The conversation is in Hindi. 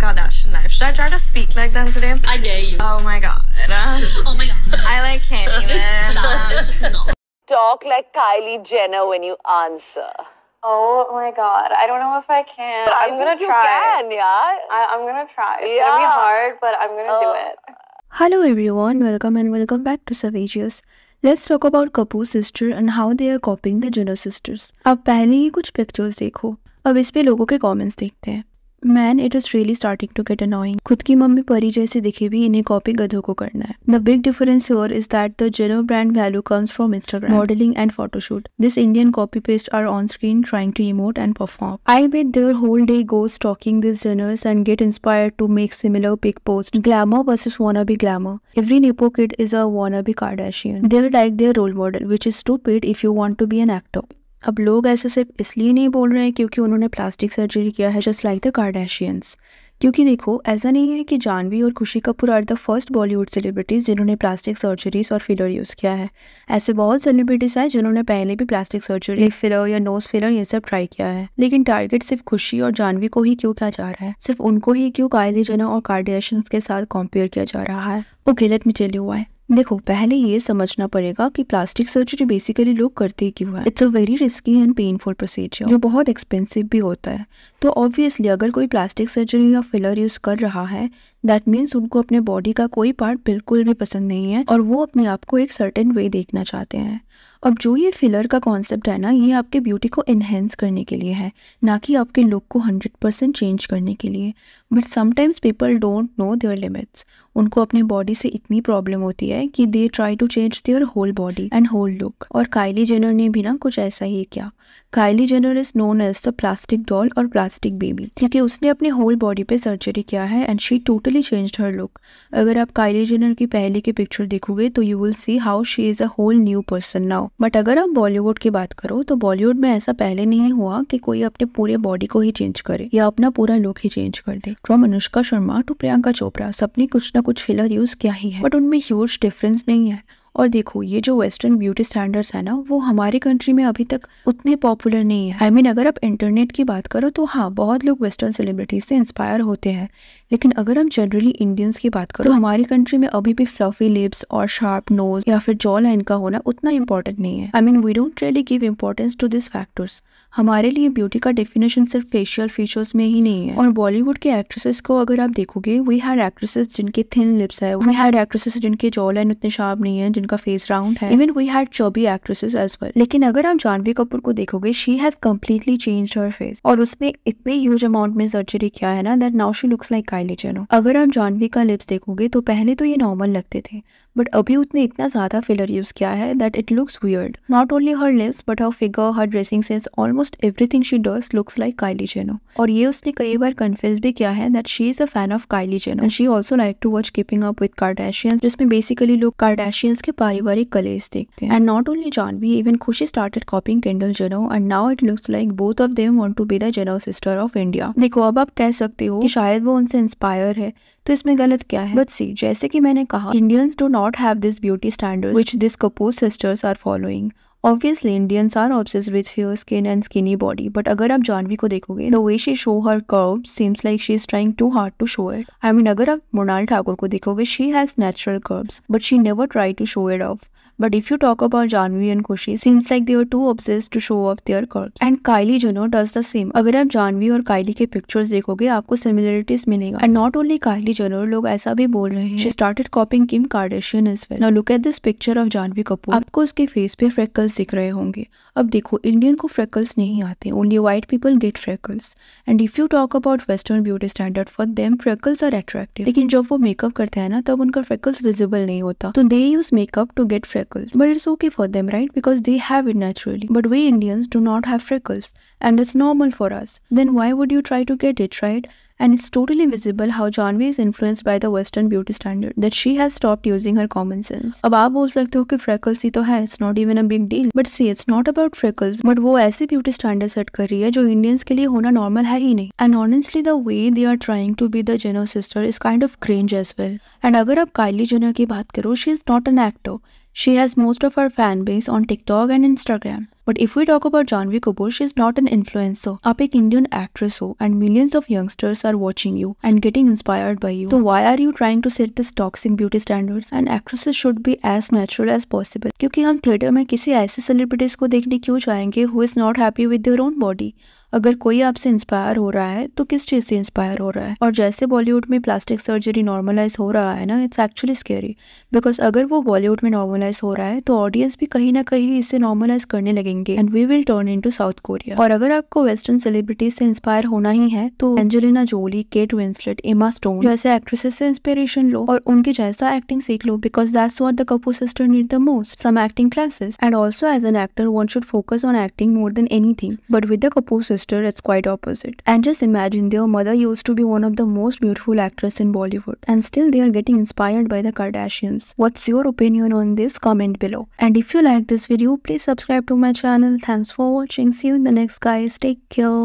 Kardashian life. Should I try to speak like them today? I dare you. Oh my god. Oh my god. I like can't even. It's just not. Talk like Kylie Jenner when you answer. Oh my god. I don't know if I can. I'm gonna think try. You can, yeah. I'm gonna try. It's gonna be hard, but I'm gonna do it. Hello everyone, welcome back to Savageous. Let's talk about Kapoor's sister and how they are copying the Jenner sisters. अब पहले ही कुछ पिक्चर्स देखो, अब इस पे लोगों के कमेंट्स देखते हैं. Man it is really starting to get annoying. खुद की मम्मी परी जैसी दिखे भी इन्हें कॉपी गधों को करना है. The big difference here is that the Jenner brand value comes from Instagram, modeling and photoshoot. This Indian copy paste are on screen trying to emote and perform. I bet their whole day goes stalking these Jenners and get inspired to make similar pic posts. Glamour versus wannabe glamour. Every Nepo kid is a wannabe Kardashian. They're like their role model, which is stupid if you want to be an actor. अब लोग ऐसे सिर्फ इसलिए नहीं बोल रहे हैं क्योंकि उन्होंने प्लास्टिक सर्जरी किया है, जस्ट लाइक द कार्डाशियंस. क्योंकि देखो, ऐसा नहीं है कि जानवी और Khushi Kapoor are the first Bollywood celebrities जिन्होंने प्लास्टिक सर्जरीज और फिलर यूज़ किया है. ऐसे बहुत सेलिब्रिटीज़ हैं जिन्होंने पहले भी प्लास्टिक सर्जरी, फिलर या नोज फिलर ये सब ट्राई किया है. लेकिन टारगेट सिर्फ खुशी और जानवी को ही क्यों किया जा रहा है? सिर्फ उनको ही क्यों काइली जेनर और कार्डाशियंस के साथ कंपेयर किया जा रहा है? Okay, let me tell you why. देखो, पहले ये समझना पड़ेगा कि प्लास्टिक सर्जरी बेसिकली लोग करते क्यों है. It's a very risky and painful procedure जो बहुत एक्सपेंसिव भी होता है. तो ऑब्वियसली अगर कोई प्लास्टिक सर्जरी या फिलर यूज़ कर रहा है, दैट मीन्स उनको अपने बॉडी का कोई पार्ट बिल्कुल भी पसंद नहीं है और वो अपने आप को एक सर्टेन वे देखना चाहते हैं. अब जो ये फिलर का कॉन्सेप्ट है ना, ये आपके ब्यूटी को इन्हेंस करने के लिए है, ना कि आपके लुक को 100% चेंज करने के लिए. But sometimes people don't know their limits. उनको अपनी बॉडी से इतनी प्रॉब्लम होती है कि they try to change their whole body and whole look. और काइली जेनर ने भी ना कुछ ऐसा ही किया. Kylie Jenner is known as the plastic doll और प्लास्टिक बेबी क्योंकि उसने अपनी होल बॉडी पे सर्जरी किया है and she totally changed her look. अगर आप काइली जेनर की पहले की पिक्चर देखोगे तो you will see how she is a whole new person now. But अगर आप बॉलीवुड की बात करो तो बॉलीवुड में ऐसा पहले नहीं हुआ कि कोई अपने पूरे बॉडी को ही चेंज करे या अपना पूरा लुक ही चेंज कर दे. फ्रॉम अनुष्का शर्मा टू प्रियंका चोपड़ा सबने कुछ ना कुछ फिलर यूज़ किया ही है, बट उनमें ह्यूज डिफरेंस नहीं है. और देखो, ये जो वेस्टर्न ब्यूटी स्टैंडर्ड्स है ना, वो हमारे कंट्री में अभी तक उतने पॉपुलर नहीं है. आई मीन अगर आप इंटरनेट की बात करो तो हाँ, बहुत लोग वेस्टर्न सेलिब्रिटीज से इंस्पायर होते हैं. लेकिन अगर हम जनरली इंडियंस की बात करो तो हमारी कंट्री में अभी भी फ्लफी लिप्स और शार्प नोज या फिर जॉ लाइन का होना उतना इंपॉर्टेंट नहीं है. I mean we don't really give importance to this factors. हमारे लिए ब्यूटी का डेफिनेशन सिर्फ फेशियल फीचर्स में ही नहीं है. और बॉलीवुड के एक्ट्रेसेस को अगर आप देखोगे, वी हैड एक्ट्रेसेस जिनके थिन लिप्स है, वी हैड एक्ट्रेसेस जिनके जॉ लाइन उतने शार्प नहीं है, जिनका फेस राउंड है. Even we had chubby actresses as well. लेकिन अगर आप जानवी कपूर को देखोगे, she has completely changed her face और उसने इतने ह्यूज अमाउंट में सर्जरी किया है ना that now she looks like Kylie Jenner. अगर आप जानवी का लिप्स देखोगे तो पहले तो ये नॉर्मल लगते थे, बट अभी उसने इतना ज्यादा फिलर यूज किया है that it looks weird. Not only her lips but her figure, her dressing sense, almost everything she does looks like Kylie Jenner. और ये उसने कई बार कन्फेस भी किया है that she is a fan of Kylie Jenner and she also like to watch keeping up with Kardashians, जिसमें बेसिकली लोग कार्डाशियंस के पारिवारिक कलेस देखते हैं. And not only Janhvi, even Khushi started कॉपिंग candle Jenner and now it looks like both of them want to be the Jenner sister of India. देखो, अब आप कह सकते हो कि शायद वो उनसे इंस्पायर है, तो इसमें गलत क्या है? बट सी, जैसे कि मैंने कहा, Indians do not have this beauty standards which this Kapoor sisters are following. Obviously, Indians are obsessed with fair skin and skinny body, but अगर आप जानवी को देखोगे, the way she show her curves seems like she is trying too hard to show it. I mean, अगर आप मृणाल ठाकुर को देखोगे, she has natural curves, but she never tried to show it off. But if you talk about Janvi and Khushi, seems like they were too obsessed to show off their curves. And Kylie Jenner does the same. अगर आप जानवी और काइली के पिक्चर्स देखोगे, आपको सिमिलरिटीज मिलेगा. And not only Kylie Jenner, लोग ऐसा भी बोल रहे हैं, she started copying Kim Kardashian as well. Now look at this picture of Janvi Kapoor. आपको उसके फेस पे फ्रेकल्स दिख रहे होंगे. अब देखो, इंडियन को फ्रेकल्स नहीं आते. Only white people get freckles. And if you talk about Western beauty standard, for them freckles are attractive. लेकिन जब वो मेकअप करते हैं ना, तब उनका फ्रेकल्स विजिबल नहीं होता. तो they use makeup to get freckles. But it's okay for them, right? Because they have it naturally. But we Indians do not have freckles, and it's normal for us. Then why would you try to get it, right? And it's totally visible how Janvi is influenced by the Western beauty standard, that she has stopped using her common sense. अब आप बोल सकते हो कि freckles ही तो है, it's not even a big deal. But see, it's not about freckles, but वो ऐसे beauty standard set कर रही है जो Indians के लिए होना normal है ही नहीं. And honestly, the way they are trying to be the Jenner sister is kind of cringe as well. And अगर आप Kylie Jenner की बात करो, she is not an actor. She has most of her fan base on TikTok and Instagram. But if we talk about Janhvi Kapoor, she is not an influencer. आप एक Indian actress हो and millions of youngsters are watching you and getting inspired by you. So why are you trying to set this toxic beauty standards? And actresses should be as natural as possible. क्योंकि हम थिएटर में किसी ऐसे सेलिब्रिटीज को देखने क्यों जाएंगे who is not happy with their own body? अगर कोई आपसे इंस्पायर हो रहा है तो किस चीज़ से इंस्पायर हो रहा है? और जैसे बॉलीवुड में प्लास्टिक सर्जरी नॉर्मलाइज हो रहा है ना, इट्स एक्चुअली स्केरी बिकॉज अगर वो बॉलीवुड में नॉर्मलाइज हो रहा है तो ऑडियंस भी कहीं ना कहीं इसे नॉर्मलाइज करने लगेंगे and we will turn into South Korea. और अगर आपको वेस्टर्न सेलिब्रिटीज से इंस्पायर होना ही है तो Angelina Jolie, Kate Winslet, Emma Stone जैसे एक्ट्रेसेस से इंस्पिरेशन लो और उनके जैसा एक्टिंग सीख लो because that's what the Kapoor sister need the most, some acting classes. And also as an actor one should focus on acting more than anything. But with the Kapoor sister, it's quite opposite. And just imagine their mother used to be one of the most beautiful actresses in Bollywood, and still they are getting inspired by the Kardashians. What's your opinion on this? Comment below. And if you like this video, please subscribe to my channel. Thanks for watching. See you in the next, guys. Take care.